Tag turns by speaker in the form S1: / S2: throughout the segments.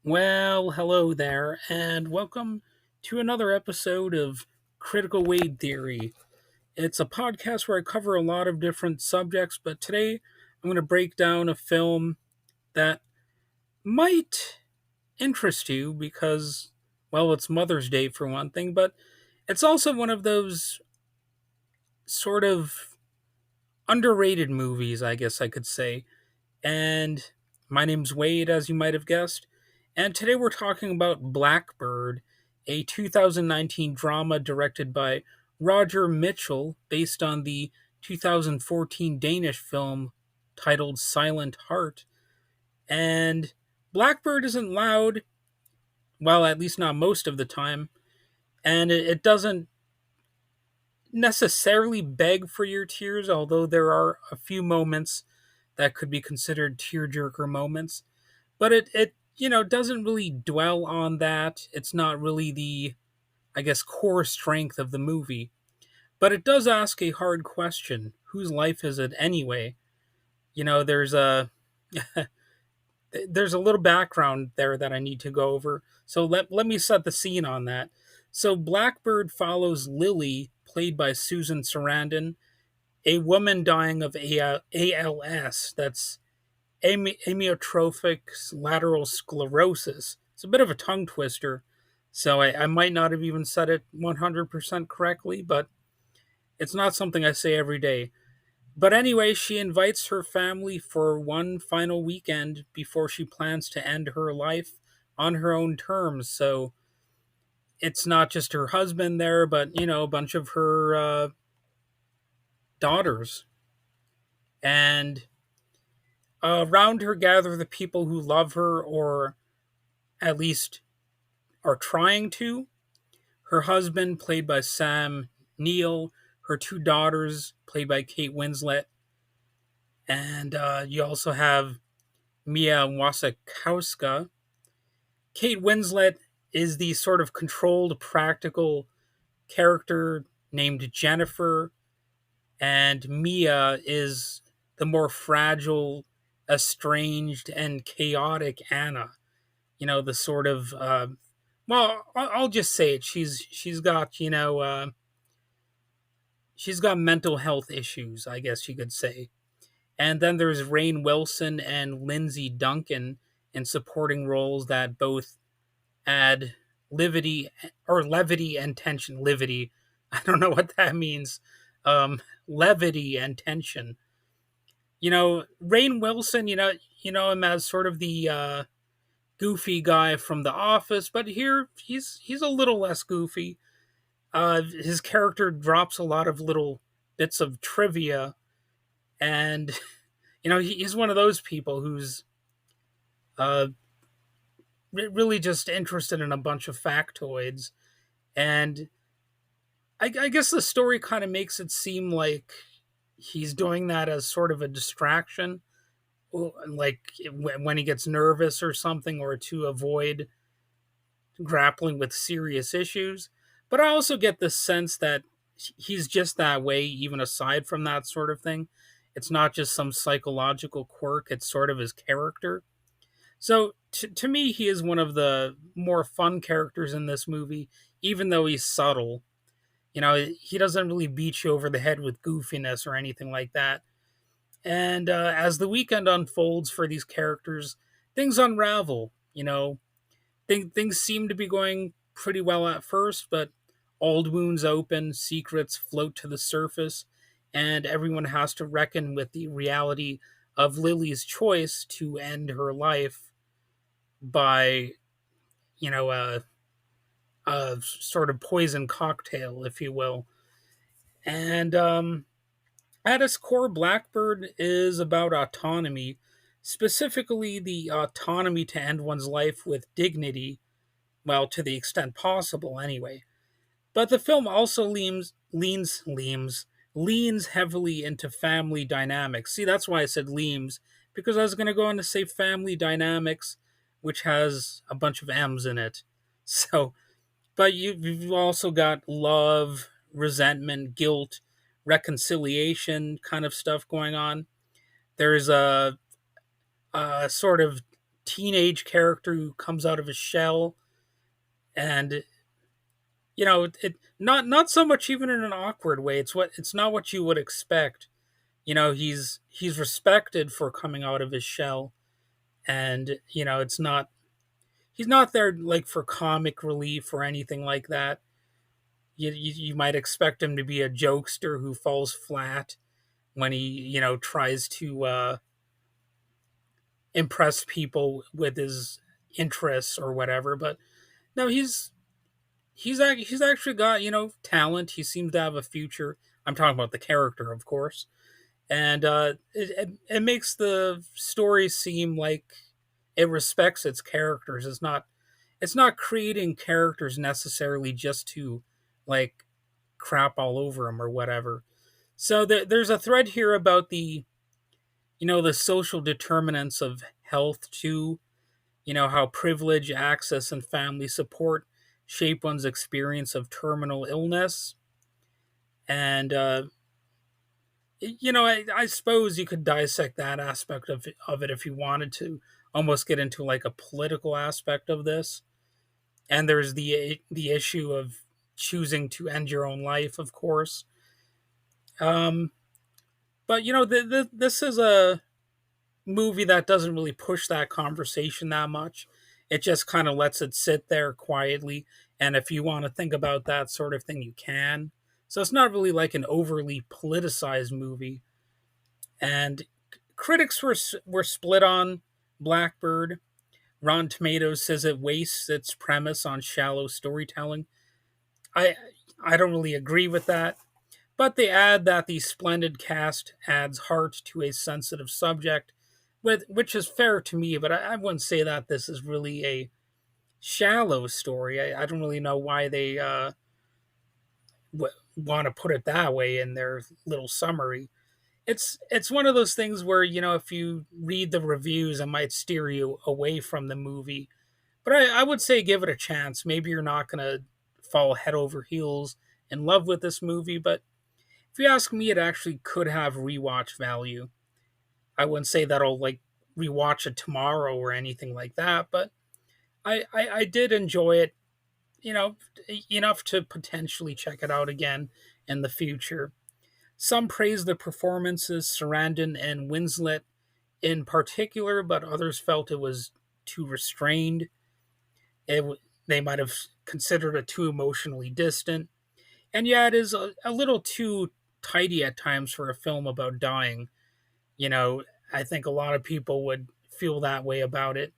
S1: Well, hello there, and welcome to another episode of Critical Weight Theory. It's a podcast where I cover a lot of different subjects, but today I'm going to break down a film that might interest you because, well, it's Mother's Day for one thing, but it's also one of those sort of underrated movies, I guess I could say. And my name's Wade, as you might have guessed. And today we're talking about Blackbird, a 2019 drama directed by Roger Michell based on the 2014 Danish film titled Silent Heart. And Blackbird isn't loud, well, at least not most of the time, and it doesn't necessarily beg for your tears, although there are a few moments that could be considered tearjerker moments. But it doesn't really dwell on that. It's not really the, I guess, core strength of the movie. But it does ask a hard question. Whose life is it anyway? There's a there's a little background there that I need to go over. So let me set the scene on that. So Blackbird follows Lily, played by Susan Sarandon, a woman dying of ALS, that's amyotrophic lateral sclerosis. It's a bit of a tongue twister, so I might not have even said it 100% correctly, but it's not something I say every day. But anyway, she invites her family for one final weekend before she plans to end her life on her own terms. So it's not just her husband there, but, a bunch of her daughters. And around her gather the people who love her, or at least are trying to. Her husband, played by Sam Neill, her two daughters, played by Kate Winslet, and you also have Mia Wasikowska. Kate Winslet is the sort of controlled, practical character named Jennifer, and Mia is the more fragile, estranged, and chaotic Anna. The sort of well, I'll just say it. She's got mental health issues, I guess you could say. And then there's Rainn Wilson and Lindsay Duncan in supporting roles that both add levity and tension. Levity, I don't know what that means. Levity and tension. Rainn Wilson. You know him as sort of the goofy guy from The Office, but here he's a little less goofy. His character drops a lot of little bits of trivia, and he's one of those people who's uh, really just interested in a bunch of factoids, and I guess the story kind of makes it seem like he's doing that as sort of a distraction, like when he gets nervous or something, or to avoid grappling with serious issues. But I also get the sense that he's just that way, even aside from that sort of thing. It's not just some psychological quirk, it's sort of his character. So to me, he is one of the more fun characters in this movie, even though he's subtle. He doesn't really beat you over the head with goofiness or anything like that. And as the weekend unfolds for these characters, things unravel. Things seem to be going pretty well at first, but old wounds open, secrets float to the surface, and everyone has to reckon with the reality of Lily's choice to end her life by, a sort of poison cocktail, if you will. And at its core, Blackbird is about autonomy, specifically the autonomy to end one's life with dignity, well, to the extent possible, anyway. But the film also leans heavily into family dynamics. See, that's why I said leans, because I was going to go on to say family dynamics, which has a bunch of M's in it. So, but you've also got love, resentment, guilt, reconciliation kind of stuff going on. There's a sort of teenage character who comes out of his shell, and not so much even in an awkward way. It's not what you would expect. He's respected for coming out of his shell, and it's not he's not there like for comic relief or anything like that. You might expect him to be a jokester who falls flat when he tries to impress people with his interests or whatever. But no, he's actually got talent. He seems to have a future. I'm talking about the character, of course, and it makes the story seem like it respects its characters. It's not creating characters necessarily just to like crap all over them or whatever. So there's a thread here about the social determinants of health too. How privilege, access, and family support shape one's experience of terminal illness. And I suppose you could dissect that aspect of it if you wanted to, almost get into like a political aspect of this. And there's the issue of choosing to end your own life, of course. Um, but this is a movie that doesn't really push that conversation that much. It just kind of lets it sit there quietly. And if you want to think about that sort of thing, you can. So it's not really like an overly politicized movie. And critics were split on Blackbird. Rotten Tomatoes says it wastes its premise on shallow storytelling. I I don't really agree with that, but they add that the splendid cast adds heart to a sensitive subject, which is fair to me. But I wouldn't say that this is really a shallow story. I don't really know why they want to put it that way in their little summary. It's one of those things where if you read the reviews, it might steer you away from the movie. But I would say give it a chance. Maybe you're not gonna fall head over heels in love with this movie, but if you ask me, it actually could have rewatch value. I wouldn't say that I'll like rewatch it tomorrow or anything like that, but I did enjoy it, you know, enough to potentially check it out again in the future. Some praised the performances, Sarandon and Winslet in particular, but others felt it was too restrained. They might have considered it too emotionally distant. And yeah, it is a little too tidy at times for a film about dying. You know, I think a lot of people would feel that way about it,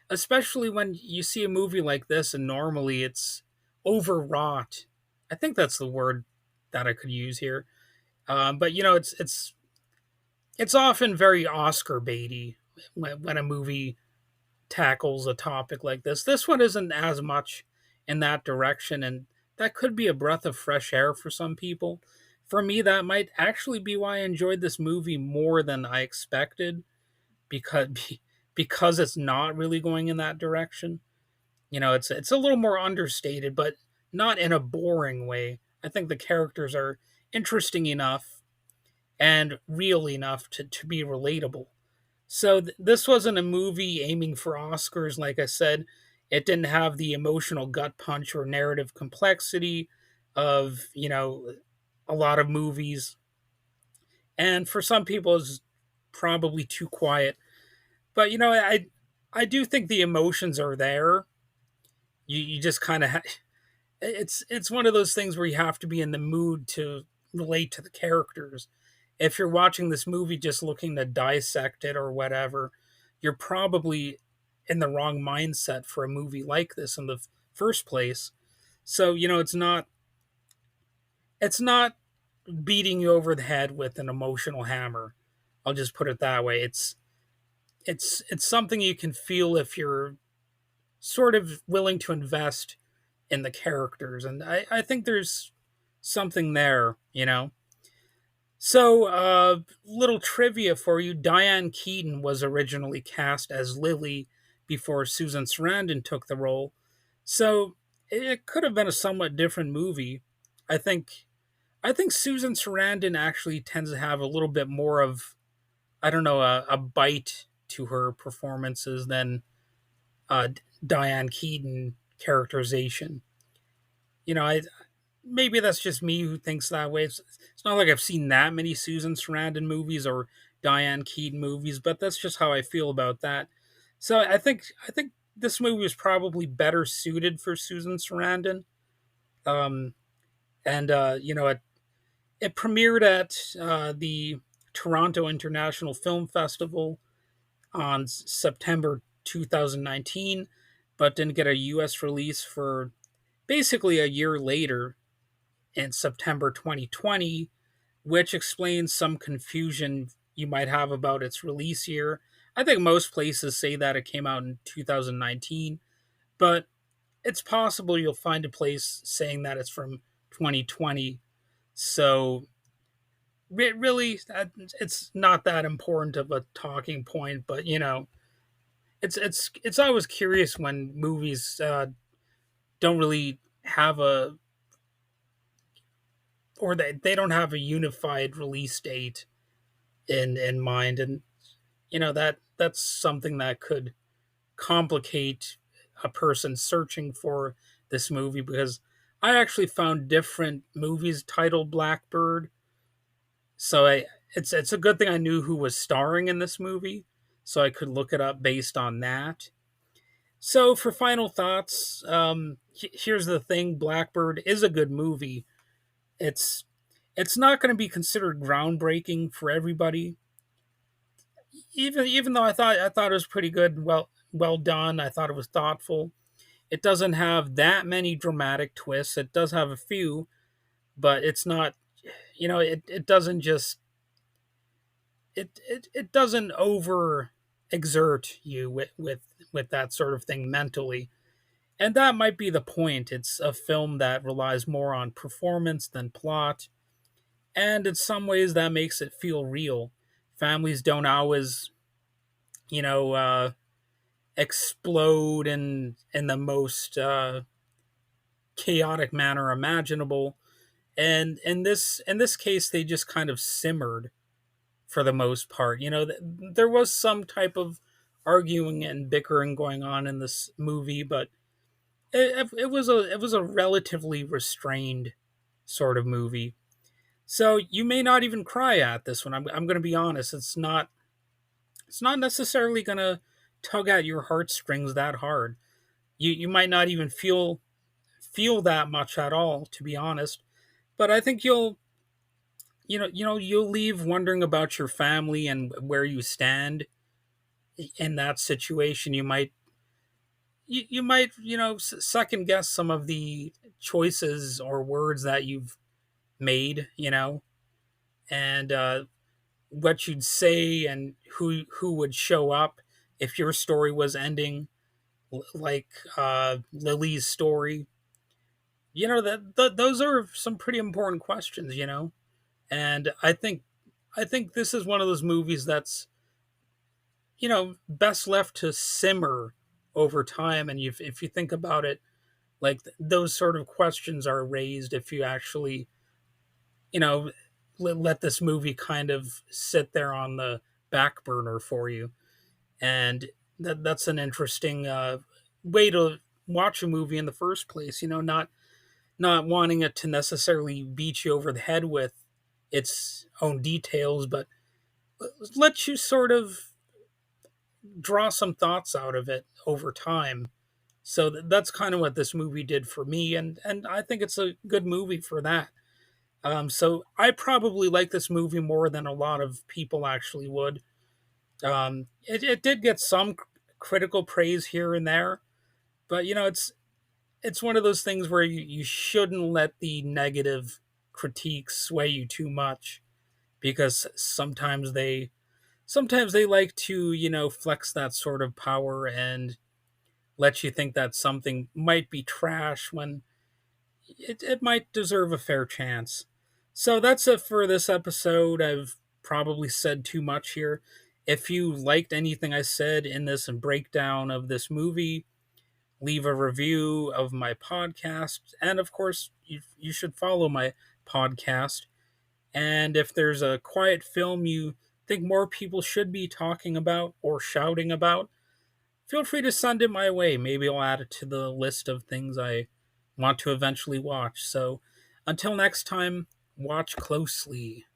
S1: especially when you see a movie like this and normally it's overwrought. I think that's the word that I could use here. But it's often very Oscar baity when a movie tackles a topic like this. This one isn't as much in that direction, and that could be a breath of fresh air for some people. For me, that might actually be why I enjoyed this movie more than I expected, because because it's not really going in that direction. It's a little more understated, but not in a boring way. I think the characters are interesting enough and real enough to be relatable. So this wasn't a movie aiming for Oscars, like I said. It didn't have the emotional gut punch or narrative complexity of, a lot of movies. And for some people, it's probably too quiet. But, I do think the emotions are there. You just kind of it's one of those things where you have to be in the mood to relate to the characters. If you're watching this movie just looking to dissect it or whatever, you're probably in the wrong mindset for a movie like this in the first place. So, it's not beating you over the head with an emotional hammer. I'll just put it that way. It's something you can feel if you're sort of willing to invest in the characters. And I think there's something there. So, little trivia for you. Diane Keaton was originally cast as Lily before Susan Sarandon took the role. So, it could have been a somewhat different movie. I think I think Susan Sarandon actually tends to have a little bit more of, I don't know, a bite to her performances than Diane Keaton characterization. I maybe that's just me who thinks that way. It's not like I've seen that many Susan Sarandon movies or Diane Keaton movies, but that's just how I feel about that. So I think this movie was probably better suited for Susan Sarandon. Um, and it premiered at the Toronto International Film Festival on September 2019, but didn't get a US release for basically a year later in September 2020, which explains some confusion you might have about its release year. I think most places say that it came out in 2019, but it's possible you'll find a place saying that it's from 2020. So really, it's not that important of a talking point, but it's always curious when movies don't really have a or they don't have a unified release date in mind, and that's something that could complicate a person searching for this movie, because I actually found different movies titled Blackbird. So it's a good thing I knew who was starring in this movie, so I could look it up based on that. So for final thoughts, here's the thing: Blackbird is a good movie. It's it's not going to be considered groundbreaking for everybody. Even though I thought it was pretty good, well done. I thought it was thoughtful. It doesn't have that many dramatic twists. It does have a few, but it's not. It doesn't just it doesn't over exert you with that sort of thing mentally. And that might be the point. It's a film that relies more on performance than plot, and in some ways that makes it feel real. Families don't always, you know, explode in the most chaotic manner imaginable. And in this case, they just kind of simmered for the most part. There was some type of arguing and bickering going on in this movie, but it was a relatively restrained sort of movie. So you may not even cry at this one. I'm going to be honest. It's not necessarily going to tug at your heartstrings that hard. You might not even feel that much at all, to be honest. But I think you'll leave wondering about your family and where you stand in that situation. You might second guess some of the choices or words that you've made, and what you'd say and who would show up if your story was ending like Lily's story. Those are some pretty important questions, and I think this is one of those movies that's best left to simmer over time. And if you think about it, like those sort of questions are raised if you actually you know let this movie kind of sit there on the back burner for you. And that's an interesting way to watch a movie in the first place. Not wanting it to necessarily beat you over the head with its own details, but let you sort of draw some thoughts out of it over time. So that's kind of what this movie did for me, and I think it's a good movie for that. So I probably like this movie more than a lot of people actually would. It did get some critical praise here and there, but it's one of those things where you shouldn't let the negative critiques sway you too much, because sometimes they like to flex that sort of power and let you think that something might be trash when it might deserve a fair chance. So that's it for this episode. I've probably said too much here. If you liked anything I said in this breakdown of this movie, leave a review of my podcast. And of course, you should follow my podcast. And if there's a quiet film you think more people should be talking about or shouting about, feel free to send it my way. Maybe I'll add it to the list of things I want to eventually watch. So until next time, watch closely.